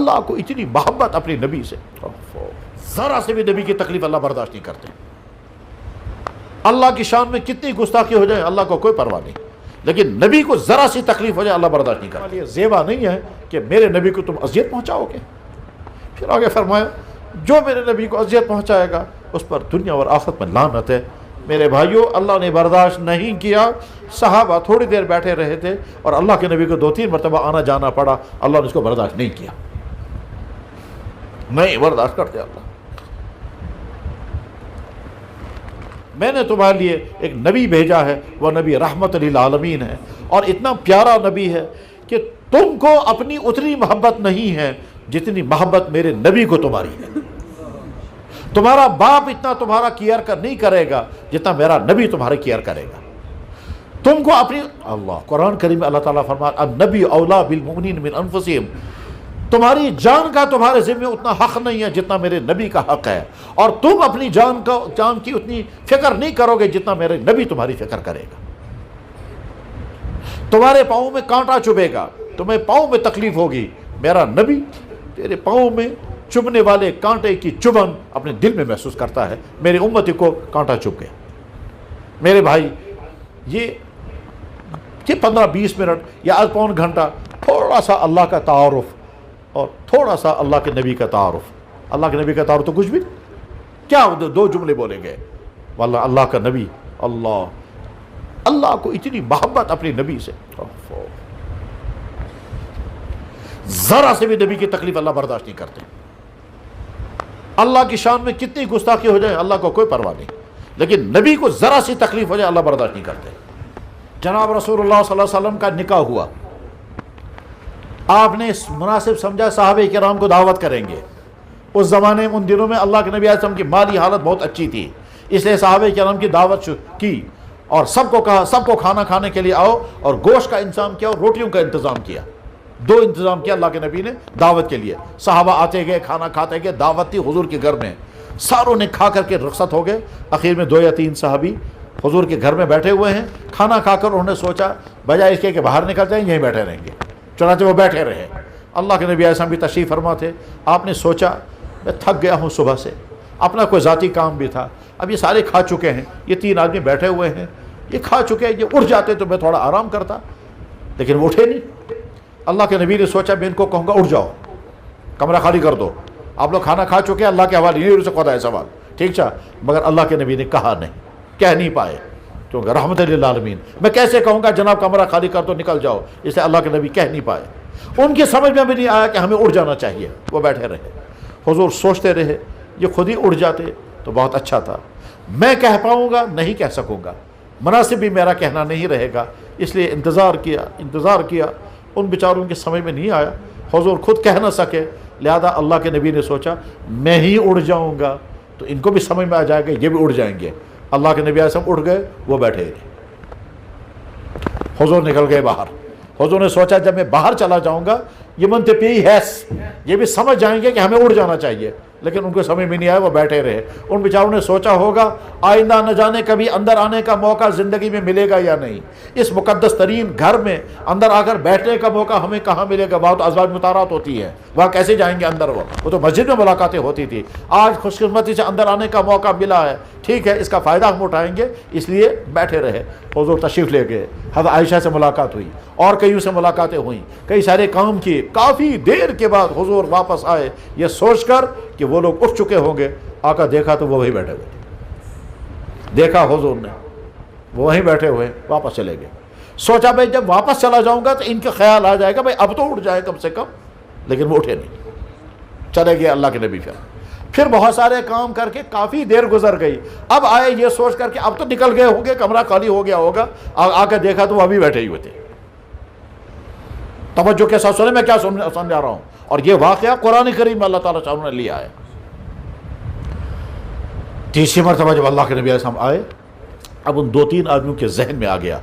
اللہ کو اتنی محبت اپنے نبی سے، ذرا سے بھی نبی کی تکلیف اللہ برداشت نہیں کرتے۔ اللہ کی شان میں کتنی گستاخی ہو جائے اللہ کو کوئی پرواہ نہیں، لیکن نبی کو ذرا سی تکلیف ہو جائے اللہ برداشت نہیں کرتا۔ یہ زیبا نہیں ہے کہ میرے نبی کو تم اذیت پہنچاؤ گے۔ پھر آگے فرمایا جو میرے نبی کو اذیت پہنچائے گا اس پر دنیا اور آخرت میں لعنت ہے۔ میرے بھائیوں، اللہ نے برداشت نہیں کیا۔ صحابہ تھوڑی دیر بیٹھے رہے تھے اور اللہ کے نبی کو 2-3 مرتبہ آنا جانا پڑا، اللہ نے اس کو برداشت نہیں کیا، نہیں برداشت کرتے اللہ۔ میں نے تمہارے لیے ایک نبی بھیجا ہے، وہ نبی رحمت للعالمین ہے، اور اتنا پیارا نبی ہے کہ تم کو اپنی اتنی محبت نہیں ہے جتنی محبت میرے نبی کو تمہاری ہے۔ تمہارا باپ اتنا تمہارا کیئر نہیں کرے گا جتنا میرا نبی تمہارے کیئر کرے گا۔ تم کو اپنی اللہ قرآن کریم میں اللہ تعالیٰ فرماتا النبی اولا بالمؤمنین من انفسہم، تمہاری جان کا تمہارے ذمہ اتنا حق نہیں ہے جتنا میرے نبی کا حق ہے، اور تم اپنی جان کی اتنی فکر نہیں کرو گے جتنا میرے نبی تمہاری فکر کرے گا۔ تمہارے پاؤں میں کانٹا چبھے گا، تمہیں پاؤں میں تکلیف ہوگی، میرا نبی تیرے پاؤں میں چبھنے والے کانٹے کی چبھن اپنے دل میں محسوس کرتا ہے۔ میری امتی کو کانٹا چبھ گیا۔ میرے بھائی، یہ 15-20 منٹ یا آدھ پون گھنٹہ تھوڑا سا اللہ کا تعارف اور تھوڑا سا اللہ کے نبی کا تعارف۔ اللہ کے نبی کا تعارف تو کچھ بھی کیا 2 جملے بولیں گے، واللہ اللہ کا نبی، اللہ کو اتنی محبت اپنے نبی سے، ذرا سے بھی نبی کی تکلیف اللہ برداشت نہیں کرتے۔ اللہ کی شان میں کتنی گستاخی ہو جائے اللہ کو کوئی پرواہ نہیں، لیکن نبی کو ذرا سی تکلیف ہو جائے اللہ برداشت نہیں کرتے۔ جناب رسول اللہ صلی اللہ علیہ وسلم کا نکاح ہوا، آپ نے مناسب سمجھا صحابہ کرام کو دعوت کریں گے۔ اس زمانے میں ان دنوں میں اللہ کے نبی علیہ السلام کی مالی حالت بہت اچھی تھی، اس لیے صحابہ کرام کی دعوت کی اور سب کو کہا سب کو کھانا کھانے کے لیے آؤ، اور گوشت کا انتظام کیا اور روٹیوں کا انتظام کیا۔ 2 انتظام کیا اللہ کے نبی نے دعوت کے لیے۔ صحابہ آتے گئے، کھانا کھاتے گئے، دعوت تھی حضور کے گھر میں، ساروں نے کھا کر کے رخصت ہو گئے۔ آخر میں 2 یا 3 صحابی حضور کے گھر میں بیٹھے ہوئے ہیں، کھانا کھا کر انہوں نے سوچا بجائے اس کے کہ باہر نکل جائیں یہیں بیٹھے رہیں گے، چنانچہ وہ بیٹھے رہے۔ اللہ کے نبی علیہ السلام بھی تشریف فرما تھے۔ آپ نے سوچا میں تھک گیا ہوں صبح سے، اپنا کوئی ذاتی کام بھی تھا، اب یہ سارے کھا چکے ہیں، یہ 3 آدمی بیٹھے ہوئے ہیں، یہ کھا چکے ہیں، یہ اٹھ جاتے تو میں تھوڑا آرام کرتا، لیکن وہ اٹھے نہیں۔ اللہ کے نبی نے سوچا میں ان کو کہوں گا اٹھ جاؤ، کمرہ خالی کر دو، آپ لوگ کھانا کھا چکے ہیں، اللہ کے حوالے نہیں سے خدا ہے سوال، ٹھیک چھا، مگر اللہ کے نبی نے کہا نہیں، کہہ نہیں پائے، کیونکہ رحمت للعالمین میں کیسے کہوں گا جناب کمرہ خالی کر دو نکل جاؤ، اس لیے اللہ کے نبی کہہ نہیں پائے۔ ان کی سمجھ میں بھی نہیں آیا کہ ہمیں اٹھ جانا چاہیے، وہ بیٹھے رہے۔ حضور سوچتے رہے یہ خود ہی اٹھ جاتے تو بہت اچھا تھا، میں کہہ پاؤں گا نہیں کہہ سکوں گا، مناسب بھی میرا کہنا نہیں رہے گا، اس لیے انتظار کیا، ان بیچاروں کی سمجھ میں نہیں آیا، حضور خود کہہ نہ سکے، لہذا اللہ کے نبی نے سوچا میں ہی اڑ جاؤں گا تو ان کو بھی سمجھ میں آ جائے گا، یہ بھی اڑ جائیں گے۔ اللہ کے نبی اعظم اٹھ گئے، وہ بیٹھے رہے، حضور نکل گئے باہر۔ حضور نے سوچا جب میں باہر چلا جاؤں گا یہ منطقی ہے، یہ بھی سمجھ جائیں گے کہ ہمیں اڑ جانا چاہیے، لیکن ان کو سمجھ میں نہیں آیا، وہ بیٹھے رہے۔ ان بیچاروں نے سوچا ہوگا آئندہ نہ جانے کبھی اندر آنے کا موقع زندگی میں ملے گا یا نہیں، اس مقدس ترین گھر میں اندر آ کر بیٹھنے کا موقع ہمیں کہاں ملے گا، وہاں تو ازواج مطہرات ہوتی ہے، وہاں کیسے جائیں گے اندر، وہ تو مسجد میں ملاقاتیں ہوتی تھی، آج خوش قسمتی سے اندر آنے کا موقع ملا ہے، ٹھیک ہے اس کا فائدہ ہم اٹھائیں گے، اس لیے بیٹھے رہے۔ حضور تشریف لے گئے، حضرت عائشہ سے ملاقات ہوئی اور کئیوں سے ملاقاتیں ہوئیں، کئی سارے کام کیے، کافی دیر کے بعد حضور واپس آئے یہ سوچ کر کہ وہ لوگ اٹھ چکے ہوں گے۔ آقا دیکھا تو وہ وہیں بیٹھے ہوئے تھے، دیکھا حضور نے وہ وہیں بیٹھے ہوئے، واپس چلے گئے۔ سوچا بھائی جب واپس چلا جاؤں گا تو ان کا خیال آ جائے گا بھائی اب تو اٹھ جائے کم سے کم، لیکن وہ اٹھے نہیں، چلے گئے اللہ کے نبی۔ پھر بہت سارے کام کر کے کافی دیر گزر گئی، اب آئے یہ سوچ کر کہ اب تو نکل گئے ہوں گے، کمرہ خالی ہو گیا ہوگا، آ کے دیکھا تو وہ ابھی بیٹھے ہی ہوئے تھے۔ توجہ کے ساتھ سنیں میں کیا سمجھا رہا ہوں، اور یہ واقعہ قرآن کریم میں اللہ تعالیٰ شاہ نے لیا ہے۔ تیسری مرتبہ جب اللہ کے نبی علیہ السلام آئے، اب ان 2-3 آدمیوں کے ذہن میں آ گیا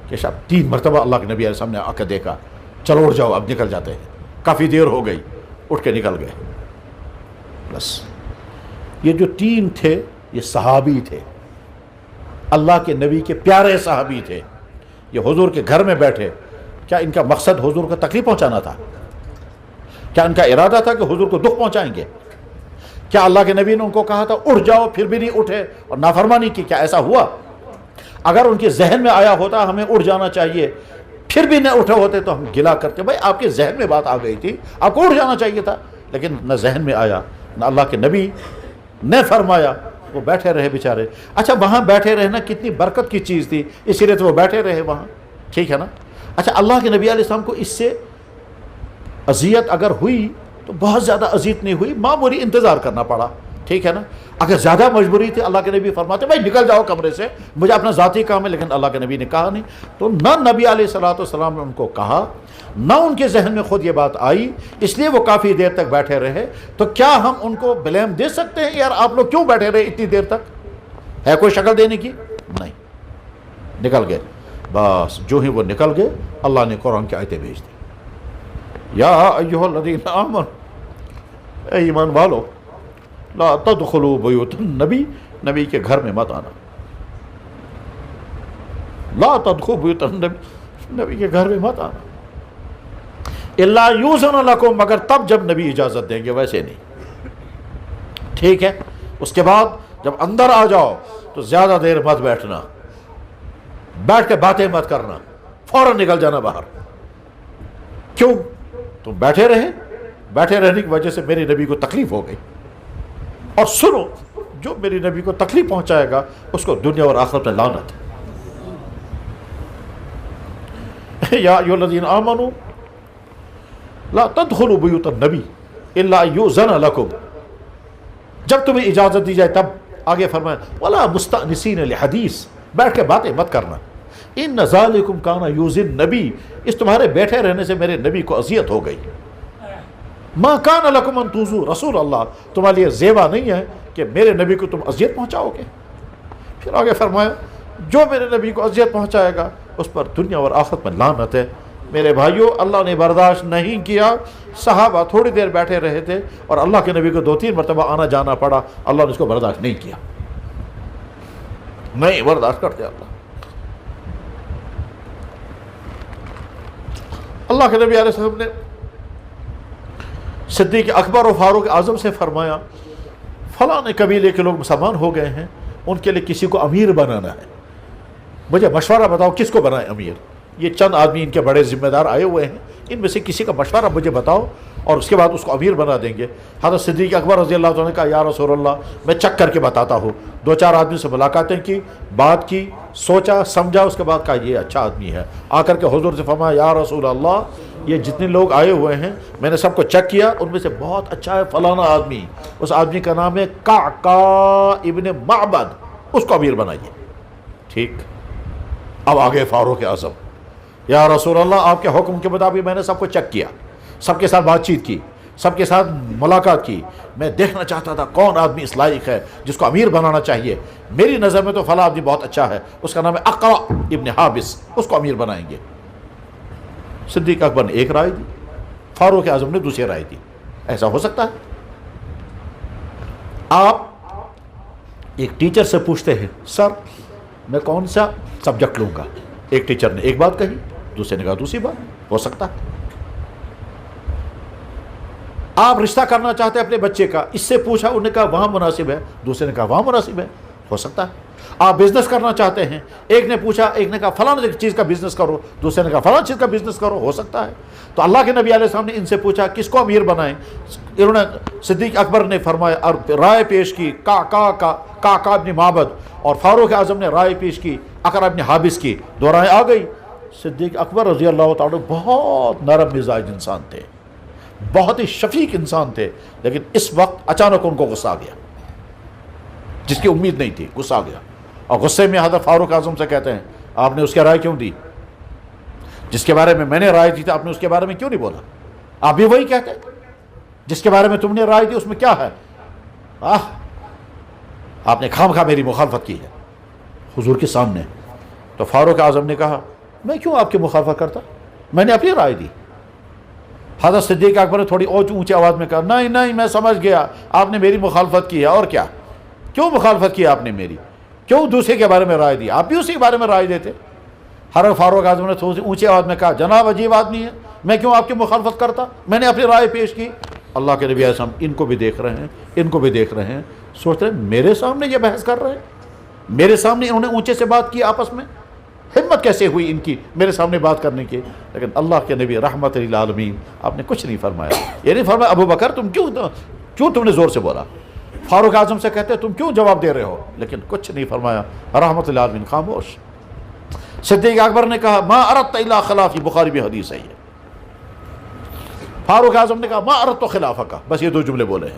کہ شاید 3 مرتبہ اللہ کے نبی علیہ السلام نے آ کے دیکھا، چلو اٹھ جاؤ اب نکل جاتے ہیں، کافی دیر ہو گئی، اٹھ کے نکل گئے۔ بس یہ جو 3 تھے یہ صحابی تھے، اللہ کے نبی کے پیارے صحابی تھے، یہ حضور کے گھر میں بیٹھے، کیا ان کا مقصد حضور کو تکلیف پہنچانا تھا؟ کیا ان کا ارادہ تھا کہ حضور کو دکھ پہنچائیں گے؟ کیا اللہ کے نبی نے ان کو کہا تھا اٹھ جاؤ، پھر بھی نہیں اٹھے اور نافرمانی کی؟ کیا ایسا ہوا؟ اگر ان کے ذہن میں آیا ہوتا ہمیں اٹھ جانا چاہیے، پھر بھی نہ اٹھے ہوتے تو ہم گلا کرتے، بھائی آپ کے ذہن میں بات آ گئی تھی، آپ کو اٹھ جانا چاہیے تھا، لیکن نہ ذہن میں آیا، نہ اللہ کے نبی نے فرمایا، وہ بیٹھے رہے بیچارے۔ اچھا وہاں بیٹھے رہنا کتنی برکت کی چیز تھی، اسی لیے تو وہ بیٹھے رہے وہاں، ٹھیک ہے نا؟ اچھا اللہ کے نبی علیہ السلام کو اس سے اذیت اگر ہوئی تو بہت زیادہ اذیت نہیں ہوئی، معمولی انتظار کرنا پڑا، ٹھیک ہے نا؟ اگر زیادہ مجبوری تھی اللہ کے نبی فرماتے بھائی نکل جاؤ کمرے سے، مجھے اپنا ذاتی کام ہے، لیکن اللہ کے نبی نے کہا نہیں، تو نہ نبی علیہ الصلوۃ والسلام نے ان کو کہا، نہ ان کے ذہن میں خود یہ بات آئی، اس لیے وہ کافی دیر تک بیٹھے رہے۔ تو کیا ہم ان کو بلیم دے سکتے ہیں یار آپ لوگ کیوں بیٹھے رہے اتنی دیر تک؟ ہے کوئی شکل دینے کی؟ نہیں، نکل گئے بس۔ جو ہی وہ نکل گئے اللہ نے قرآن کی آیتیں بھیج دی، یا ایھا الذین آمنوا، اے ایمان والو، لا تدخلوا بیوت النبی، نبی کے گھر میں مت آنا، لا تدخلوا بیوت النبی، نبی کے گھر میں مت آنا، الا یؤذن لکم، مگر تب جب نبی اجازت دیں گے، ویسے نہیں، ٹھیک ہے؟ اس کے بعد جب اندر آ جاؤ تو زیادہ دیر مت بیٹھنا، بیٹھ کے باتیں مت کرنا، فوراً نکل جانا باہر۔ کیوں؟ تم بیٹھے رہے، بیٹھے رہنے کی وجہ سے میرے نبی کو تکلیف ہو گئی، اور سنو جو میری نبی کو تکلیف پہنچائے گا اس کو دنیا اور آخرت میں لعنت ہے۔ یا ایھا الذین آمنوا لا تدخلوا بیوت النبی الا یؤذن لکم، جب تمہیں اجازت دی جائے تب۔ آگے فرمایا ولا مستأنسین لحدیث، بیٹھ کے باتیں مت کرنا، ان ذالکم کان یؤذی النبی، اس تمہارے بیٹھے رہنے سے میرے نبی کو اذیت ہو گئی۔ ما کان لکم ان تؤذوا رسول اللہ، تمہارے لیے زیبا نہیں ہے کہ میرے نبی کو تم اذیت پہنچاؤ گے۔ پھر آگے فرمایا جو میرے نبی کو اذیت پہنچائے گا اس پر دنیا اور آخرت میں لعنت ہے۔ میرے بھائیوں اللہ نے برداشت نہیں کیا، صحابہ تھوڑی دیر بیٹھے رہے تھے اور اللہ کے نبی کو 2-3 مرتبہ آنا جانا پڑا، اللہ نے اس کو برداشت نہیں کیا، نہیں برداشت کرتے اللہ۔ اللہ کے نبی علیہ السلام نے صدیق اکبر و فاروق اعظم سے فرمایا فلاں قبیلے کے لوگ مسلمان ہو گئے ہیں، ان کے لیے کسی کو امیر بنانا ہے، مجھے مشورہ بتاؤ کس کو بنائے امیر؟ یہ چند آدمی ان کے بڑے ذمہ دار آئے ہوئے ہیں، ان میں سے کسی کا مشورہ مجھے بتاؤ اور اس کے بعد اس کو امیر بنا دیں گے۔ حضرت صدیق اکبر رضی اللہ عنہ نے کہا یا رسول اللہ میں چیک کر کے بتاتا ہوں۔ 2-4 آدمی سے ملاقاتیں کی، بات کی، سوچا سمجھا، اس کے بعد کہا یہ اچھا آدمی ہے۔ آ کر کے حضور سے فرمایا یا رسول اللہ یہ جتنے لوگ آئے ہوئے ہیں میں نے سب کو چیک کیا، ان میں سے بہت اچھا ہے فلانا آدمی، اس آدمی کا نام ہے قعقاع ابن معبد، اس کو امیر بنائیے۔ ٹھیک، اب آگے فاروق اعظم یا رسول اللہ آپ کے حکم کے مطابق میں نے سب کو چیک کیا، سب کے ساتھ بات چیت کی، سب کے ساتھ ملاقات کی، میں دیکھنا چاہتا تھا کون آدمی اس لائق ہے جس کو امیر بنانا چاہیے۔ میری نظر میں تو فلاں آدمی بہت اچھا ہے، اس کا نام ہے اقرع ابن حابس، اس کو امیر بنائیں گے۔ صدیق اکبر نے ایک رائے دی، فاروق اعظم نے دوسری رائے دی۔ ایسا ہو سکتا ہے؟ آپ ایک ٹیچر سے پوچھتے ہیں سر میں کون سا سبجیکٹ لوں گا، ایک ٹیچر نے ایک بات کہی، دوسرے نے کہا دوسری بات، ہو سکتا ہے؟ آپ رشتہ کرنا چاہتے ہیں اپنے بچے کا، اس سے پوچھا انہوں نے کہا وہاں مناسب ہے، دوسرے نے کہا وہاں مناسب ہے، ہو سکتا ہے؟ آپ بزنس کرنا چاہتے ہیں، ایک نے پوچھا، ایک نے کہا فلاں چیز کا بزنس کرو، دوسرے نے کہا فلاں چیز کا بزنس کرو، ہو سکتا ہے؟ تو اللہ کے نبی علیہ السلام نے ان سے پوچھا کس کو امیر بنائیں؟ انہوں نے صدیق اکبر نے فرمایا اور رائے پیش کی قعقاع ابن معبد، اور فاروق اعظم نے رائے پیش کی اقرع ابن حابس کی، 2 رائے آ گئی۔ صدیق اکبر رضی اللہ تعالیٰ بہت نرم مزاج انسان تھے، بہت ہی شفیق انسان تھے، لیکن اس وقت اچانک ان کو غصہ آ گیا، جس کی امید نہیں تھی، غصہ آ گیا، اور غصے میں حضرت فاروق اعظم سے کہتے ہیں آپ نے اس کے رائے کیوں دی؟ جس کے بارے میں نے رائے دی تھی آپ نے اس کے بارے میں کیوں نہیں بولا؟ آپ بھی وہی کہتے جس کے بارے میں تم نے رائے دی اس میں کیا ہے؟ آپ نے خواہ میری مخالفت کی ہے حضور کے سامنے۔ تو فاروق اعظم نے کہا میں کیوں آپ کی مخالفت کرتا، میں نے اپنی رائے دی۔ حضرت صدیق اکبر نے تھوڑی اور اونچی آواز میں کہا نہیں میں سمجھ گیا آپ نے میری مخالفت کی ہے، اور کیا، کیوں مخالفت کی آپ نے میری، کیوں دوسرے کے بارے میں رائے دی، آپ بھی اسی کے بارے میں رائے دیتے۔ حضرت فاروق اعظم نے تھوڑی سی اونچی آواز میں کہا جناب عجیب آدمی ہے، میں کیوں آپ کی مخالفت کرتا، میں نے اپنی رائے پیش کی۔ اللہ کے نبی علیہ السلام ان کو بھی دیکھ رہے ہیں، ان کو بھی دیکھ رہے ہیں، سوچ رہے ہیں میرے سامنے یہ بحث کر رہے ہیں، میرے سامنے انہوں نے اونچے سے بات کی، آپس میں ہمت کیسے ہوئی ان کی میرے سامنے بات کرنے کی۔ لیکن اللہ کے نبی رحمت للعالمین آپ نے کچھ نہیں فرمایا، یہ نہیں فرمایا ابو بکر تم کیوں تم نے زور سے بولا، فاروق اعظم سے کہتے تم کیوں جواب دے رہے ہو، لیکن کچھ نہیں فرمایا، رحمت للعالمین خاموش۔ صدیق اکبر نے کہا ما اردت الا خلافی، بخاری میں حدیث ہے یہ۔ فاروق اعظم نے کہا ما اردت خلافک، بس یہ 2 جملے بولے ہیں،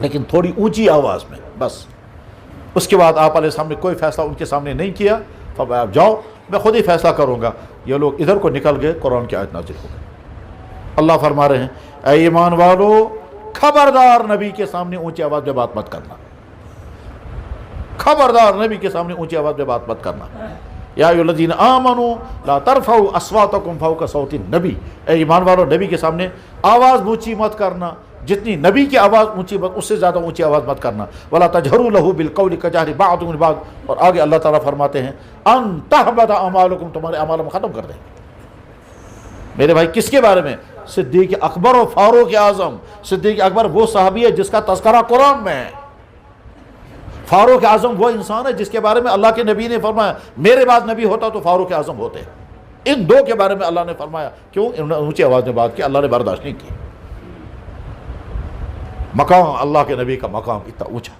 لیکن تھوڑی اونچی آواز میں بس۔ اس کے بعد آپ علیہ السلام نے کوئی فیصلہ ان کے سامنے نہیں کیا، فرمایا آپ جاؤ میں خود ہی فیصلہ کروں گا۔ یہ لوگ ادھر کو نکل گئے، قرآن کی آیت نازل ہو گئی۔ اللہ فرما رہے ہیں اے ایمان والو خبردار نبی کے سامنے اونچی آواز میں بات مت کرنا، خبردار نبی کے سامنے اونچی آواز میں بات مت کرنا۔ یا ایھا الذین آمنوا لا ترفعوا اصواتکم فوق صوت النبی، اے ایمان والو نبی کے سامنے آواز اونچی مت کرنا، جتنی نبی کی آواز اونچی مت، اس سے زیادہ اونچی آواز مت کرنا۔ ولا تجہروا لہ بالقول کجہر بعضکم لبعض، اور آگے اللہ تعالیٰ فرماتے ہیں ان تحبط اعمالکم، تمہارے اعمال ہم ختم کر دیں گے۔ میرے بھائی کس کے بارے میں؟ صدیق اکبر و فاروق اعظم۔ صدیق اکبر وہ صحابی ہے جس کا تذکرہ قرآن میں ہے، فاروق اعظم وہ انسان ہے جس کے بارے میں اللہ کے نبی نے فرمایا میرے بعد نبی ہوتا تو فاروق اعظم ہوتے۔ ان 2 کے بارے میں اللہ نے فرمایا کیوں؟ انہوں نے اونچی آواز میں بات کی، اللہ نے برداشت نہیں کی۔ مقام اللہ کے نبی کا مقام اتنا اونچا۔